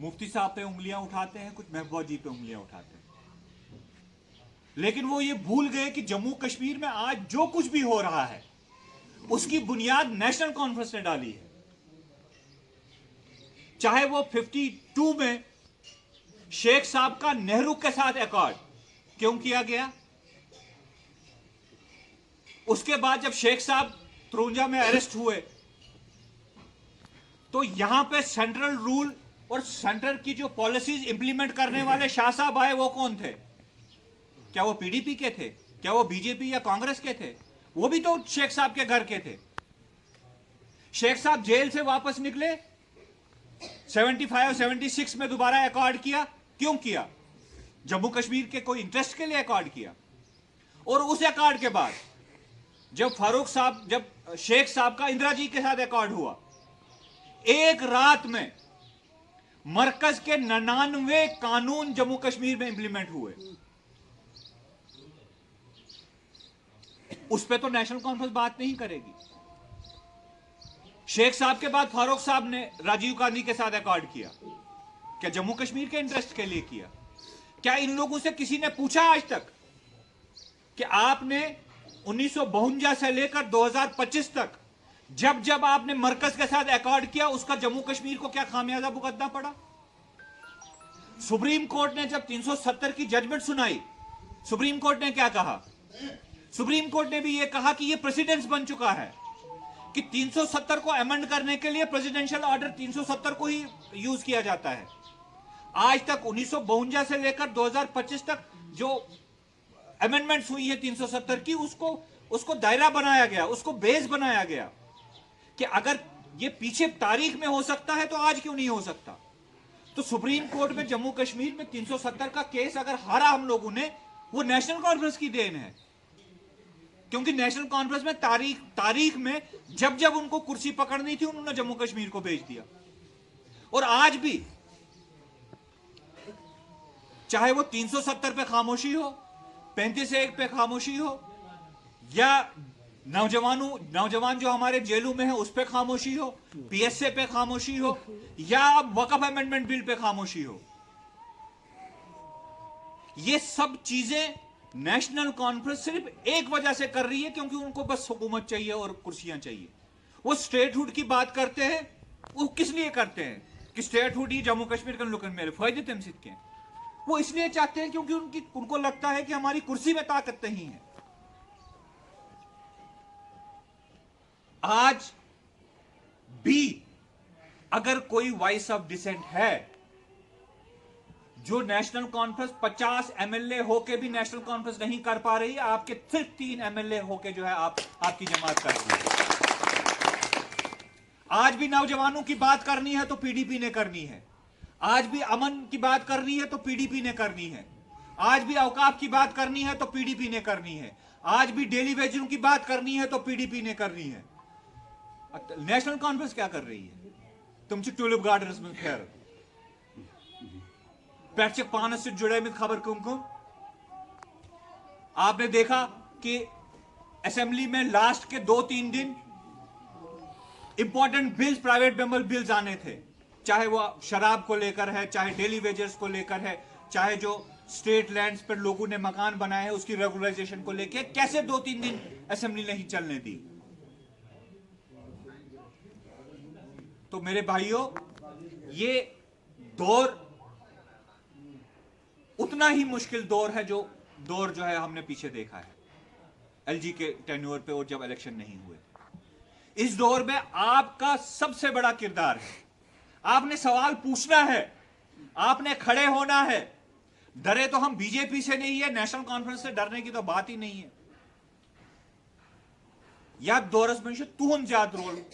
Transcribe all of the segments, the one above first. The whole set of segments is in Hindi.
मुफ्ती साहब पे उंगलियां उठाते हैं, कुछ महबूबा जी पे उंगलियां उठाते हैं, लेकिन वो ये भूल गए कि जम्मू कश्मीर में आज जो कुछ भी हो रहा है उसकी बुनियाद नेशनल कॉन्फ्रेंस ने डाली है। चाहे वो 52 में शेख साहब का नेहरू के साथ अकॉर्ड क्यों किया गया, उसके बाद जब शेख साहब त्रोंजा में अरेस्ट हुए तो यहां पे सेंट्रल रूल और सेंटर की जो पॉलिसीज इंप्लीमेंट करने वाले शाह साहब आए वो कौन थे? क्या वो पीडीपी के थे? क्या वो बीजेपी या कांग्रेस के थे? वो भी तो शेख साहब के घर के थे। शेख साहब जेल से वापस निकले, 75 76 में दोबारा अकॉर्ड किया। क्यों किया? जम्मू कश्मीर के कोई इंटरेस्ट के लिए अकॉर्ड किया। और उस अकॉर्ड के बाद जब शेख साहब का इंदिरा जी के साथ अकॉर्ड हुआ, एक रात में मरकज के 99 कानून जम्मू कश्मीर में इंप्लीमेंट हुए। उस पर तो नेशनल कॉन्फ्रेंस बात नहीं करेगी। शेख साहब के बाद फारूक साहब ने राजीव गांधी के साथ अकॉर्ड किया। क्या जम्मू कश्मीर के इंटरेस्ट के लिए किया? क्या इन लोगों से किसी ने पूछा आज तक कि आपने 1952 से लेकर 2025 तक जब जब आपने मरकज के साथ अकॉर्ड किया उसका जम्मू कश्मीर को क्या खामियाजा भुगतना पड़ा? सुप्रीम कोर्ट ने जब 370 की जजमेंट सुनाई, सुप्रीम कोर्ट ने क्या कहा? सुप्रीम कोर्ट ने भी यह कहा कि यह प्रेसिडेंस बन चुका है कि 370 को अमेंड करने के लिए प्रेसिडेंशियल ऑर्डर 370 को ही यूज किया जाता है। आज तक 1952 से लेकर 2025 तक जो अमेंडमेंट्स हुई है 370 की, उसको दायरा बनाया गया, उसको बेस बनाया गया कि अगर ये पीछे तारीख में हो सकता है तो आज क्यों नहीं हो सकता। तो सुप्रीम कोर्ट में जम्मू कश्मीर में 370 का केस अगर हारा हम लोगों ने, वो नेशनल कॉन्फ्रेंस की देन है। क्योंकि नेशनल कॉन्फ्रेंस में तारीख में जब जब उनको कुर्सी पकड़नी थी उन्होंने जम्मू कश्मीर को भेज दिया। और आज भी चाहे वो 370 पे खामोशी हो, 35(1) पे खामोशी हो, या नौजवान जो हमारे जेलों में है उस पे खामोशी हो, पीएसए पे खामोशी हो, या वक्फ अमेंडमेंट बिल पे खामोशी हो, ये सब चीजें नेशनल कॉन्फ्रेंस सिर्फ एक वजह से कर रही है, क्योंकि उनको बस हुकूमत चाहिए और कुर्सियां चाहिए। वो स्टेटहुड की बात करते हैं, वो किस लिए करते हैं कि स्टेटहुड ही जम्मू कश्मीर के लोगों मेरे फायदे तम सिद्ध के। वो इसलिए चाहते हैं क्योंकि उनको लगता है कि हमारी कुर्सी में ताकत नहीं है। आज भी अगर कोई वॉइस ऑफ डिसेंट है जो नेशनल कॉन्फ्रेंस 50 एमएलए होके भी नेशनल कॉन्फ्रेंस नहीं कर पा रही है, आपके सिर्फ 3 एमएलए होके जो है आपकी जमात कर रही है। आज भी नौजवानों की बात करनी है तो पीडीपी ने करनी है, आज भी अमन की बात करनी है तो पीडीपी ने करनी है, आज भी औकाफ की बात करनी है तो पीडीपी ने करनी है, आज भी डेली वेजरों की बात करनी है तो पीडीपी ने करनी है। नेशनल कॉन्फ्रेंस क्या कर रही है? तुमचे ट्यूलिप गार्डन्स में खैर पैच पानस से जुड़े में खबर कुमकुम। आपने देखा कि असेंबली में लास्ट के 2-3 दिन important bills, private member bills आने थे, चाहे वो शराब को लेकर है, चाहे डेली वेजर्स को लेकर है, चाहे जो स्टेट लैंड्स पर लोगों ने मकान बनाए हैं उसकी रेगुलराइजेशन को लेकर। कैसे 2-3 दिन असेंबली नहीं चलने दी? तो मेरे भाइयों, ये दौर उतना ही मुश्किल दौर है जो है हमने पीछे देखा है एलजी के टेन्योर पे और जब इलेक्शन नहीं हुए। इस दौर में आपका सबसे बड़ा किरदार है, आपने सवाल पूछना है, आपने खड़े होना है। डरे तो हम बीजेपी से नहीं है, नेशनल कॉन्फ्रेंस से डरने की तो बात ही नहीं है। या दौरस में तुहन ज्यादा रोल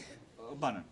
बनन